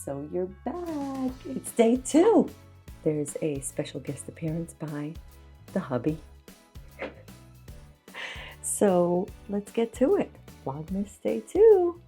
So you're back. It's day 2. There's a special guest appearance by the hubby. So let's get to it. Vlogmas day 2.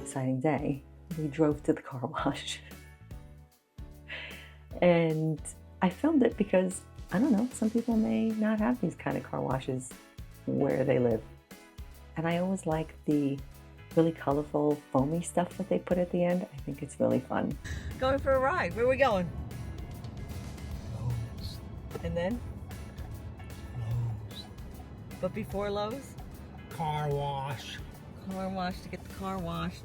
Exciting day. We drove to the car wash and I filmed it because I don't know, some people may not have these kind of car washes where they live, and I always like the really colorful foamy stuff that they put at the end. I think it's really fun. Going for a ride. Where are we going? Lowe's. And then? Lowe's. But before Lowe's? Car wash. Car wash, to get the car washed.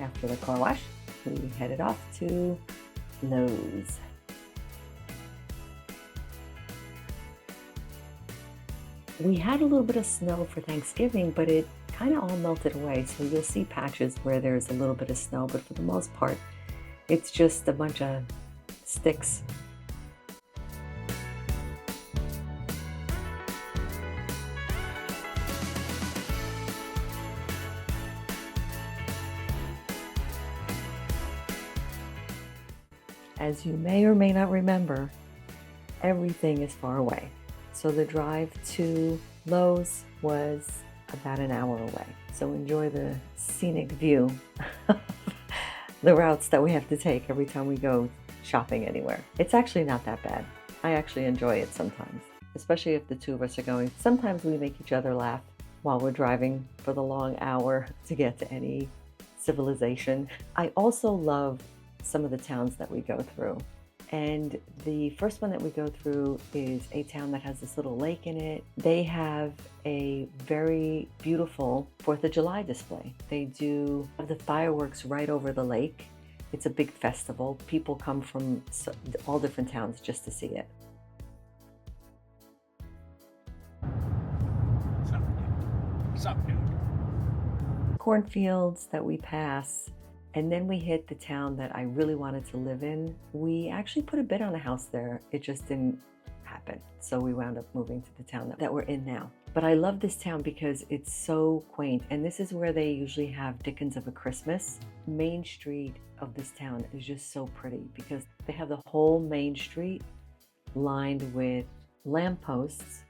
After the car wash, we headed off to Lowe's. We had a little bit of snow for Thanksgiving, but it kind of all melted away. So you'll see patches where there's a little bit of snow, but for the most part, it's just a bunch of sticks. As you may or may not remember, everything is far away. So the drive to Lowe's was about an hour away. So enjoy the scenic view of the routes that we have to take every time we go shopping anywhere. It's actually not that bad. I actually enjoy it sometimes, especially if the two of us are going. Sometimes we make each other laugh while we're driving for the long hour to get to any civilization. I also love some of the towns that we go through. And the first one that we go through is a town that has this little lake in it. They have a very beautiful 4th of July display. They do have the fireworks right over the lake. It's a big festival. People come from all different towns just to see it. What's up, dude? Cornfields that we pass, and then we hit the town that I really wanted to live in. We actually put a bid on a house there. It just didn't happen. So we wound up moving to the town that we're in now. But I love this town because it's so quaint. And this is where they usually have Dickens of a Christmas. Main Street of this town is just so pretty because they have the whole main street lined with lampposts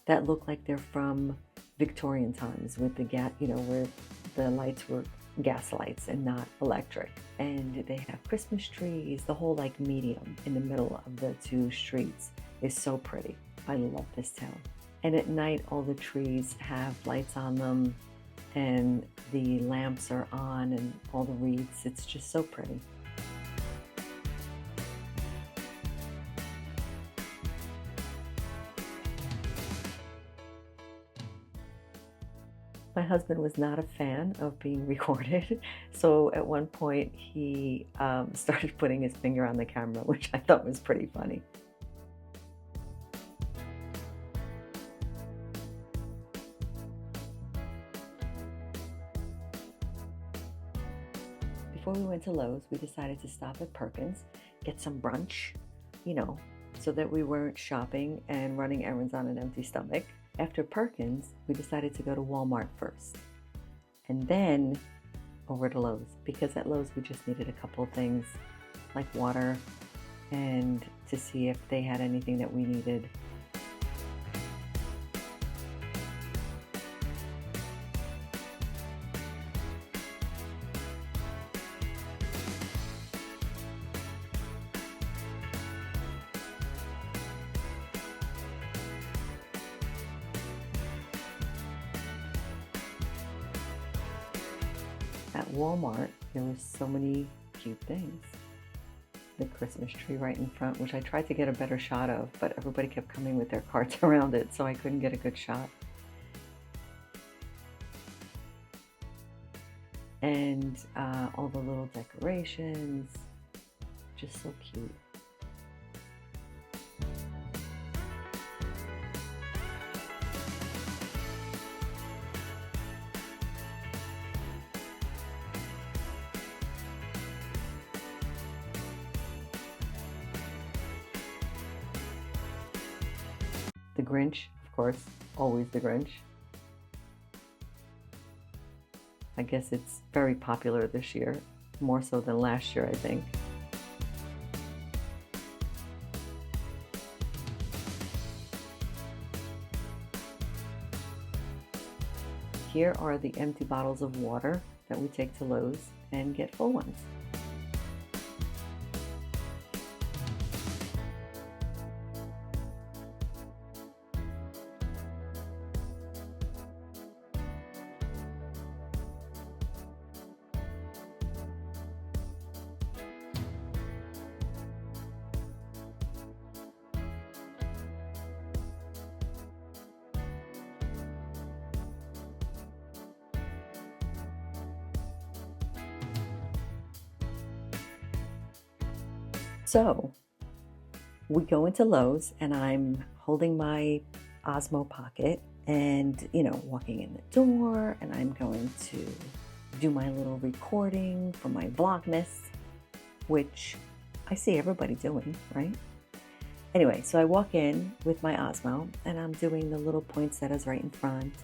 that look like they're from Victorian times with the gas, where the lights were gas lights and not electric. And they have Christmas trees. The whole medium in the middle of the two streets is so pretty. I love this town. And at night, all the trees have lights on them and the lamps are on and all the wreaths. It's just so pretty. My husband was not a fan of being recorded, so at one point he started putting his finger on the camera, which I thought was pretty funny. Before we went to Lowe's, we decided to stop at Perkins, get some brunch, you know, so that we weren't shopping and running errands on an empty stomach. After Perkins, we decided to go to Walmart first and then over to Lowe's, because at Lowe's we just needed a couple of things like water and to see if they had anything that we needed. At Walmart, there were so many cute things. The Christmas tree right in front, which I tried to get a better shot of, but everybody kept coming with their carts around it, so I couldn't get a good shot. And all the little decorations, just so cute. The Grinch, of course, always the Grinch. I guess it's very popular this year, more so than last year, I think. Here are the empty bottles of water that we take to Lowe's and get full ones. So we go into Lowe's and I'm holding my Osmo Pocket and, you know, walking in the door, and I'm going to do my little recording for my Vlogmas, which I see everybody doing, right? Anyway, so I walk in with my Osmo and I'm doing the little poinsettias right in front,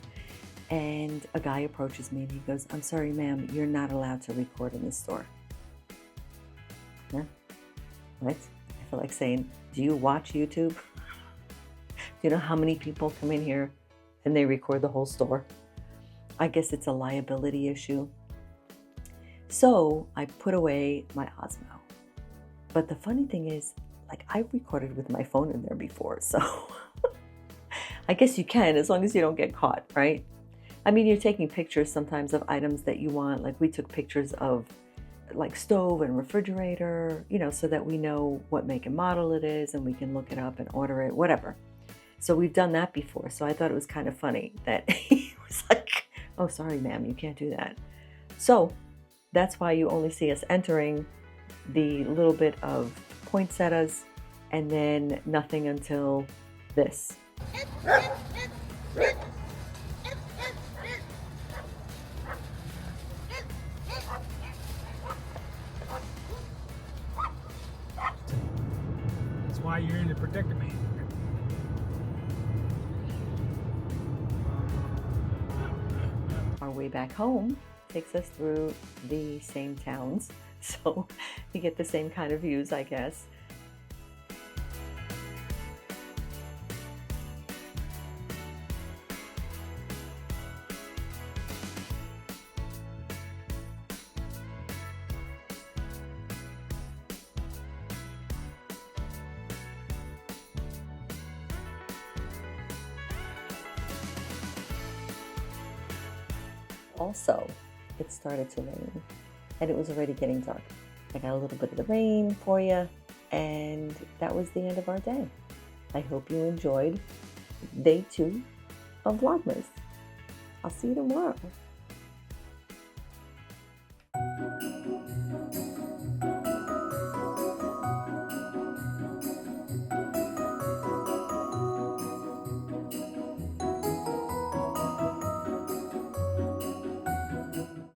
and a guy approaches me and he goes, "I'm sorry, ma'am, you're not allowed to record in this store." Huh? What? I feel like saying, do you watch YouTube? Do you know how many people come in here and they record the whole store? I guess it's a liability issue. So I put away my Osmo. But the funny thing is, like, I've recorded with my phone in there before, so I guess you can, as long as you don't get caught, right? I mean, you're taking pictures sometimes of items that you want. Like, we took pictures of like stove and refrigerator, you know, so that we know what make and model it is and we can look it up and order it, whatever. So we've done that before. So I thought it was kind of funny that he was like, "Oh, sorry, ma'am, you can't do that." So that's why you only see us entering the little bit of poinsettias and then nothing until this. That's why you're in the predicament. Our way back home takes us through the same towns, so you get the same kind of views, I guess. Also, it started to rain and it was already getting dark. I got a little bit of the rain for you, and that was the end of our day. I hope you enjoyed day 2 of Vlogmas. I'll see you tomorrow.